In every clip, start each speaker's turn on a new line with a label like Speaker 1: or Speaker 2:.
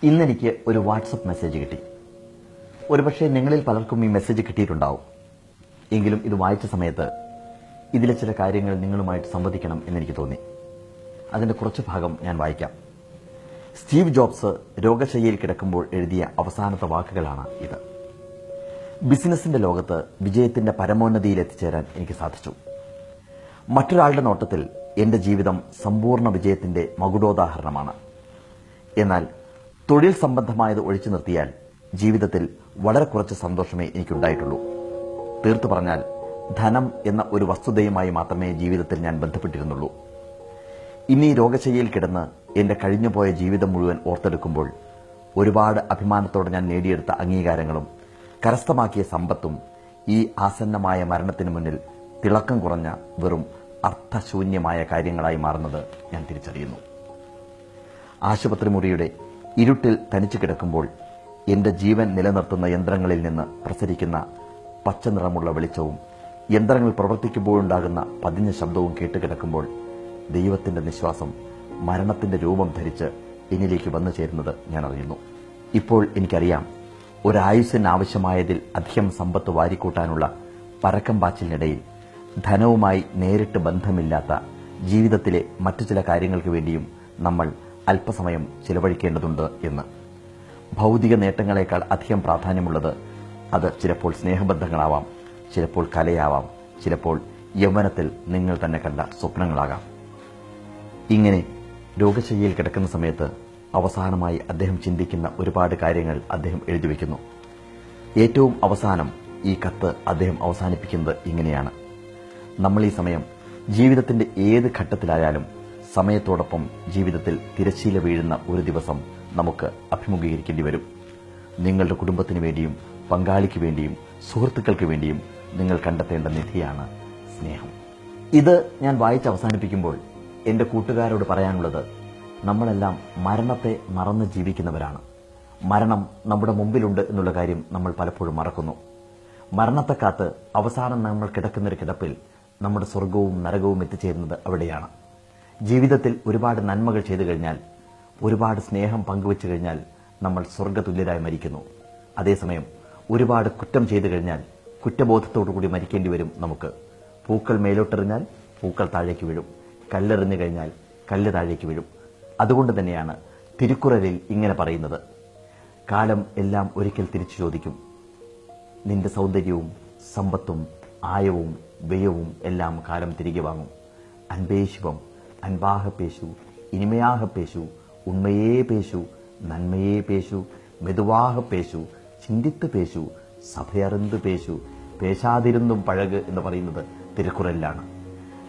Speaker 1: ഇന്നെനിക്ക് ഒരു WhatsApp message കിട്ടി. ഒരുപക്ഷെ നിങ്ങളിൽ പലർക്കും ഈ മെസ്സേജ് കിട്ടിയിട്ടുണ്ടാവും. എങ്കിലും ഇത് വായിച്ച സമയത്ത് ഇതിലെ ചില കാര്യങ്ങൾ നിങ്ങളുമായിട്ട് സംവദിക്കണം എന്നെനിക്ക് തോന്നി. അതിന്റെ കുറച്ച് ഭാഗം ഞാൻ വായിക്കാം. സ്റ്റീവ് ജോബ്സ് രോഗശയ്യയിൽ കിടക്കുമ്പോൾ എഴുതിയ അവസാനത്തെ വാക്കുകളാണ് ഇത്. ബിസിനസിന്റെ ലോകത്ത് വിജയത്തിന്റെ പരമോന്നതിയിൽ എത്തിച്ചേരാൻ എനിക്ക് സാധിച്ചു. മറ്റൊരാളുടെ നോട്ടത്തിൽ എന്റെ ജീവിതം സമ്പൂർണ്ണ വിജയത്തിന്റെ മകുടോദാഹരണമാണ്. എന്നാൽ തൊഴിൽ സംബന്ധമായത് ഒഴിച്ചു നിർത്തിയാൽ ജീവിതത്തിൽ വളരെ കുറച്ച് സന്തോഷമേ എനിക്കുണ്ടായിട്ടുള്ളൂ. തീർത്തു പറഞ്ഞാൽ ധനം എന്ന ഒരു വസ്തുതയുമായി മാത്രമേ ജീവിതത്തിൽ ഞാൻ ബന്ധപ്പെട്ടിരുന്നുള്ളൂ. ഇനി രോഗശയ്യയിൽ കിടന്ന് എന്റെ കഴിഞ്ഞുപോയ ജീവിതം മുഴുവൻ ഓർത്തെടുക്കുമ്പോൾ ഒരുപാട് അഭിമാനത്തോടെ ഞാൻ നേടിയെടുത്ത അംഗീകാരങ്ങളും കരസ്ഥമാക്കിയ സമ്പത്തും ഈ ആസന്നമായ മരണത്തിന് മുന്നിൽ തിളക്കം കുറഞ്ഞ വെറും അർത്ഥശൂന്യമായ കാര്യങ്ങളായി മാറുന്നത് ഞാൻ തിരിച്ചറിയുന്നു. ആശുപത്രി മുറിയുടെ ഇരുട്ടിൽ തനിച്ചു കിടക്കുമ്പോൾ എന്റെ ജീവൻ നിലനിർത്തുന്ന യന്ത്രങ്ങളിൽ നിന്ന് പ്രസരിക്കുന്ന പച്ച നിറമുള്ള വെളിച്ചവും യന്ത്രങ്ങൾ പ്രവർത്തിക്കുമ്പോഴുണ്ടാകുന്ന പതിഞ്ഞ ശബ്ദവും കേട്ടുകിടക്കുമ്പോൾ ദൈവത്തിന്റെ നിശ്വാസം മരണത്തിന്റെ രൂപം ധരിച്ച് എന്നിലേക്ക് വന്നു ചേരുന്നത് ഞാൻ അറിയുന്നു. ഇപ്പോൾ എനിക്കറിയാം, ഒരായുസ്സിന് ആവശ്യമായതിൽ അധികം സമ്പത്ത് വാരിക്കൂട്ടാനുള്ള പരക്കം പാച്ചിലിനിടയിൽ ധനവുമായി നേരിട്ട് ബന്ധമില്ലാത്ത ജീവിതത്തിലെ മറ്റു ചില കാര്യങ്ങൾക്ക് വേണ്ടിയും നമ്മൾ അല്പസമയം ചിലവഴിക്കേണ്ടതുണ്ട് എന്ന്. ഭൗതിക നേട്ടങ്ങളെക്കാൾ അധികം പ്രാധാന്യമുള്ളത് അത് ചിലപ്പോൾ സ്നേഹബന്ധങ്ങളാവാം, ചിലപ്പോൾ കലയാവാം, ചിലപ്പോൾ യൗവനത്തിൽ നിങ്ങൾ തന്നെ കണ്ട സ്വപ്നങ്ങളാകാം. ഇങ്ങനെ രോഗശയ്യയിൽ കിടക്കുന്ന സമയത്ത് അവസാനമായി അദ്ദേഹം ചിന്തിക്കുന്ന ഒരുപാട് കാര്യങ്ങൾ അദ്ദേഹം എഴുതിവെക്കുന്നു. ഏറ്റവും അവസാനം ഈ കത്ത് അദ്ദേഹം അവസാനിപ്പിക്കുന്നത് ഇങ്ങനെയാണ്: നമ്മൾ ഈ സമയം ജീവിതത്തിന്റെ ഏത് ഘട്ടത്തിലായാലും സമയത്തോടൊപ്പം ജീവിതത്തിൽ തിരശ്ശീല വീഴുന്ന ഒരു ദിവസം നമുക്ക് അഭിമുഖീകരിക്കേണ്ടി വരും. നിങ്ങളുടെ കുടുംബത്തിന് വേണ്ടിയും പങ്കാളിക്ക് വേണ്ടിയും സുഹൃത്തുക്കൾക്ക് വേണ്ടിയും നിങ്ങൾ കണ്ടെത്തേണ്ട നിധിയാണ് സ്നേഹം. ഇത് ഞാൻ വായിച്ച് അവസാനിപ്പിക്കുമ്പോൾ എന്റെ കൂട്ടുകാരോട് പറയാനുള്ളത്, നമ്മളെല്ലാം മരണത്തെ മറന്ന് ജീവിക്കുന്നവരാണ്. മരണം നമ്മുടെ മുമ്പിലുണ്ട് എന്നുള്ള കാര്യം നമ്മൾ പലപ്പോഴും മറക്കുന്നു. മരണത്തെ കാത്ത് അവസാനം നമ്മൾ കിടക്കുന്നൊരു കിടപ്പിൽ നമ്മുടെ സ്വർഗവും നരകവും എത്തിച്ചേരുന്നത് അവിടെയാണ്. ജീവിതത്തിൽ ഒരുപാട് നന്മകൾ ചെയ്തു കഴിഞ്ഞാൽ, ഒരുപാട് സ്നേഹം പങ്കുവച്ചു കഴിഞ്ഞാൽ നമ്മൾ സ്വർഗതുല്യരായി മരിക്കുന്നു. അതേസമയം ഒരുപാട് കുറ്റം ചെയ്തു കഴിഞ്ഞാൽ കുറ്റബോധത്തോടുകൂടി മരിക്കേണ്ടി വരും നമുക്ക്. പൂക്കൾ മേലോട്ടെറിഞ്ഞാൽ പൂക്കൾ താഴേക്ക് വീഴും, കല്ലെറിഞ്ഞു കഴിഞ്ഞാൽ കല്ല് താഴേക്ക് വീഴും. അതുകൊണ്ട് തന്നെയാണ് തിരുക്കുറലിൽ ഇങ്ങനെ പറയുന്നത്: കാലം എല്ലാം ഒരിക്കൽ തിരിച്ചു ചോദിക്കും, നിന്റെ സൗന്ദര്യവും സമ്പത്തും ആയവും വ്യയവും എല്ലാം കാലം തിരികെ വാങ്ങും. അൻപേ ശിവം, അൻപാക പേശു, ഇനിമയാക പേശു, ഉണ്മയേ പേശു, നന്മയേ പേശു, മെതുവാക പേശു, ചിന്തിത്ത് പേശു, സഭയറിന്ത് പേശു, പേശാതിരുന്നും പഴക് എന്ന് പറയുന്നത് തിരുക്കുറലിലാണ്.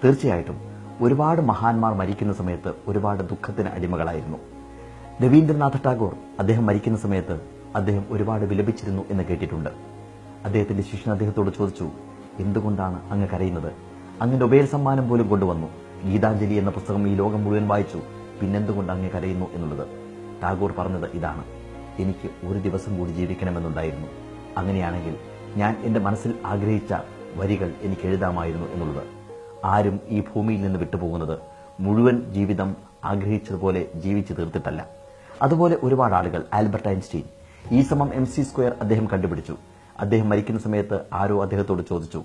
Speaker 1: തീർച്ചയായിട്ടും ഒരുപാട് മഹാന്മാർ മരിക്കുന്ന സമയത്ത് ഒരുപാട് ദുഃഖത്തിന് അടിമകളായിരുന്നു. രവീന്ദ്രനാഥ ടാഗോർ അദ്ദേഹം മരിക്കുന്ന സമയത്ത് അദ്ദേഹം ഒരുപാട് വിലപിച്ചിരുന്നു എന്ന് കേട്ടിട്ടുണ്ട്. അദ്ദേഹത്തിന്റെ ശിഷ്യൻ അദ്ദേഹത്തോട് ചോദിച്ചു, എന്തുകൊണ്ടാണ് അങ്ങ് കരയുന്നത്? അങ്ങ് നൊബേൽ സമ്മാനം പോലും കൊണ്ടുവന്നു, ഗീതാഞ്ജലി എന്ന പുസ്തകം ഈ ലോകം മുഴുവൻ വായിച്ചു, പിന്നെന്തുകൊണ്ട് അങ്ങ് കരയുന്നു എന്നുള്ളത്. ടാഗോർ പറഞ്ഞത് ഇതാണ്: എനിക്ക് ഒരു ദിവസം കൂടി ജീവിക്കണമെന്നുണ്ടായിരുന്നു. അങ്ങനെയാണെങ്കിൽ ഞാൻ എന്റെ മനസ്സിൽ ആഗ്രഹിച്ച വരികൾ എനിക്ക് എഴുതാമായിരുന്നു എന്നുള്ളത്. ആരും ഈ ഭൂമിയിൽ നിന്ന് വിട്ടുപോകുന്നത് മുഴുവൻ ജീവിതം ആഗ്രഹിച്ചതുപോലെ ജീവിച്ചു തീർത്തിട്ടല്ല. അതുപോലെ ഒരുപാട് ആളുകൾ, ആൽബർട്ട് ഐൻസ്റ്റീൻ E=mc² അദ്ദേഹം കണ്ടുപിടിച്ചു. അദ്ദേഹം മരിക്കുന്ന സമയത്ത് ആരോ അദ്ദേഹത്തോട് ചോദിച്ചു,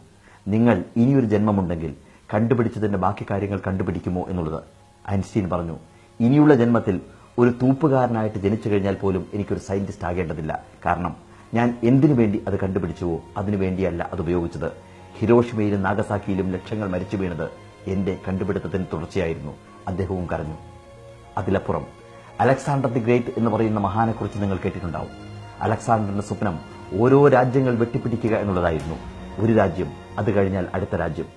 Speaker 1: നിങ്ങൾ ഇനിയൊരു ജന്മമുണ്ടെങ്കിൽ കണ്ടുപിടിച്ചതിന്റെ ബാക്കി കാര്യങ്ങൾ കണ്ടുപിടിക്കുമോ എന്നുള്ളത്. ഐൻസ്റ്റീൻ പറഞ്ഞു, ഇനിയുള്ള ജന്മത്തിൽ ഒരു തൂപ്പുകാരനായിട്ട് ജനിച്ചു കഴിഞ്ഞാൽ പോലും എനിക്കൊരു സയന്റിസ്റ്റ് ആകേണ്ടതില്ല. കാരണം ഞാൻ എന്തിനു വേണ്ടി അത് കണ്ടുപിടിച്ചുവോ അതിനു വേണ്ടിയല്ല അത് ഉപയോഗിച്ചത്. ഹിരോഷിമയിലും നാഗസാക്കിയിലും ലക്ഷങ്ങൾ മരിച്ചു വീണത് എന്റെ കണ്ടുപിടുത്തത്തിന് തുടർച്ചയായിരുന്നു. അദ്ദേഹവും കരഞ്ഞു. അതിലപ്പുറം അലക്സാണ്ടർ ദി ഗ്രേറ്റ് എന്ന് പറയുന്ന മഹാനെക്കുറിച്ച് നിങ്ങൾ കേട്ടിട്ടുണ്ടാവും. അലക്സാണ്ടറിന്റെ സ്വപ്നം ഓരോ രാജ്യങ്ങൾ വെട്ടിപ്പിടിക്കുക എന്നുള്ളതായിരുന്നു. ഒരു രാജ്യം, അത് കഴിഞ്ഞാൽ അടുത്ത രാജ്യം.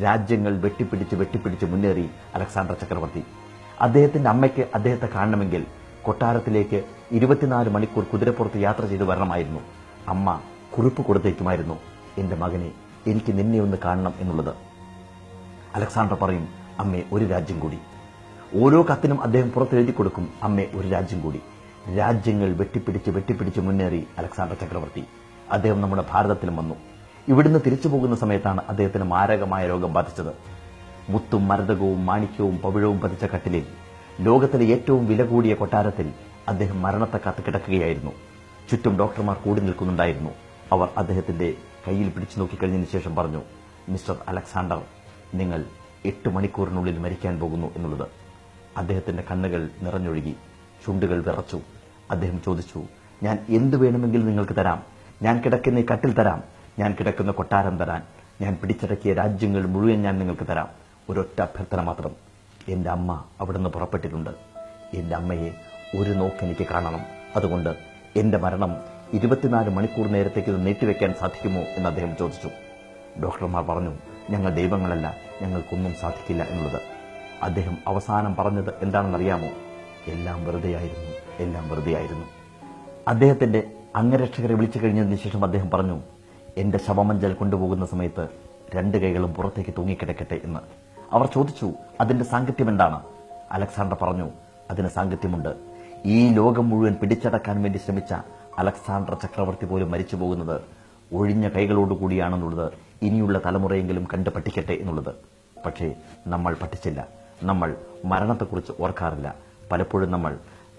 Speaker 1: രാജ്യങ്ങൾ വെട്ടിപ്പിടിച്ച് മുന്നേറി അലക്സാണ്ടർ ചക്രവർത്തി. അദ്ദേഹത്തിന്റെ അമ്മയ്ക്ക് അദ്ദേഹത്തെ കാണണമെങ്കിൽ കൊട്ടാരത്തിലേക്ക് 24 മണിക്കൂർ കുതിരപ്പുറത്ത് യാത്ര ചെയ്ത് വരണമായിരുന്നു. അമ്മ കുറിപ്പ് കൊടുത്തേക്കുമായിരുന്നു, എന്റെ മകനെ, എനിക്ക് നിന്നെ ഒന്ന് കാണണം എന്നുള്ളത്. അലക്സാണ്ടർ പറയും, അമ്മേ, ഒരു രാജ്യം കൂടി. ഓരോ കത്തിനും അദ്ദേഹം പുറത്തെഴുതി കൊടുക്കും, അമ്മേ, ഒരു രാജ്യം കൂടി. രാജ്യങ്ങൾ വെട്ടിപ്പിടിച്ച് മുന്നേറി അലക്സാണ്ടർ ചക്രവർത്തി. അദ്ദേഹം നമ്മുടെ ഭാരതത്തിലും വന്നു. ഇവിടുന്ന് തിരിച്ചു പോകുന്ന സമയത്താണ് അദ്ദേഹത്തിന് മാരകമായ രോഗം ബാധിച്ചത്. മുത്തും മരതകവും മാണിക്യവും പവിഴവും പതിച്ച കട്ടിലിൽ ലോകത്തിലെ ഏറ്റവും വില കൂടിയ കൊട്ടാരത്തിൽ അദ്ദേഹം മരണത്തെ കാത്ത് കിടക്കുകയായിരുന്നു. ചുറ്റും ഡോക്ടർമാർ കൂടി നിൽക്കുന്നുണ്ടായിരുന്നു. അവർ അദ്ദേഹത്തിന്റെ കയ്യിൽ പിടിച്ചു നോക്കിക്കഴിഞ്ഞതിന് ശേഷം പറഞ്ഞു, മിസ്റ്റർ അലക്സാണ്ടർ, നിങ്ങൾ 8 മണിക്കൂറിനുള്ളിൽ മരിക്കാൻ പോകുന്നു എന്നുള്ളത്. അദ്ദേഹത്തിന്റെ കണ്ണുകൾ നിറഞ്ഞൊഴുകി, ചുണ്ടുകൾ വിറച്ചു. അദ്ദേഹം ചോദിച്ചു, ഞാൻ എന്ത് വേണമെങ്കിലും നിങ്ങൾക്ക് തരാം. ഞാൻ കിടക്കുന്ന ഈ കട്ടിൽ തരാം, ഞാൻ കിടക്കുന്ന കൊട്ടാരം തരാൻ, ഞാൻ പിടിച്ചടക്കിയ രാജ്യങ്ങൾ മുഴുവൻ ഞാൻ നിങ്ങൾക്ക് തരാം. ഒരൊറ്റ അഭ്യർത്ഥന മാത്രം. എന്റെ അമ്മ അവിടുന്ന് പുറപ്പെട്ടിട്ടുണ്ട്. എന്റെ അമ്മയെ ഒരു നോക്ക് എനിക്ക് കാണണം. അതുകൊണ്ട് എന്റെ മരണം 24 മണിക്കൂർ നേരത്തേക്ക് ഇത് നീട്ടിവെക്കാൻ സാധിക്കുമോ എന്ന് അദ്ദേഹം ചോദിച്ചു. ഡോക്ടർമാർ പറഞ്ഞു, ഞങ്ങൾ ദൈവങ്ങളല്ല, ഞങ്ങൾക്കൊന്നും സാധിക്കില്ല എന്നുള്ളത്. അദ്ദേഹം അവസാനം പറഞ്ഞത് എന്താണെന്നറിയാമോ? എല്ലാം വെറുതെയായിരുന്നു, എല്ലാം വെറുതെയായിരുന്നു. അദ്ദേഹത്തിന്റെ അംഗരക്ഷകരെ വിളിച്ചു കഴിഞ്ഞതിന് ശേഷം അദ്ദേഹം പറഞ്ഞു, എന്റെ ശവമഞ്ചൽ കൊണ്ടുപോകുന്ന സമയത്ത് 2 കൈകളും പുറത്തേക്ക് തൂങ്ങിക്കിടക്കട്ടെ എന്ന്. അവർ ചോദിച്ചു, അതിന്റെ സാങ്കത്യം എന്താണ്? അലക്സാണ്ടർ പറഞ്ഞു, അതിന് സാങ്കത്യമുണ്ട്. ഈ ലോകം മുഴുവൻ പിടിച്ചടക്കാൻ വേണ്ടി ശ്രമിച്ച അലക്സാണ്ടർ ചക്രവർത്തി പോലും മരിച്ചു പോകുന്നത് ഒഴിഞ്ഞ കൈകളോടുകൂടിയാണെന്നുള്ളത് ഇനിയുള്ള തലമുറയെങ്കിലും കണ്ടു പഠിക്കട്ടെ എന്നുള്ളത്. പക്ഷേ നമ്മൾ പഠിച്ചില്ല. നമ്മൾ മരണത്തെക്കുറിച്ച് ഓർക്കാറില്ല. പലപ്പോഴും നമ്മൾ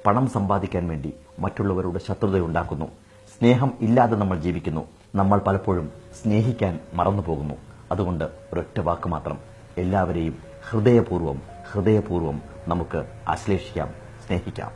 Speaker 1: പണം സമ്പാദിക്കാൻ വേണ്ടി മറ്റുള്ളവരോട് ശത്രുതയുണ്ടാക്കുന്നു. സ്നേഹം ഇല്ലാതെ നമ്മൾ ജീവിക്കുന്നു. നമ്മൾ പലപ്പോഴും സ്നേഹിക്കാൻ മറന്നുപോകുന്നു. അതുകൊണ്ട് ഒരൊറ്റ വാക്ക് മാത്രം, എല്ലാവരെയും ഹൃദയപൂർവ്വം നമുക്ക് ആശ്ലേഷിക്കാം, സ്നേഹിക്കാം.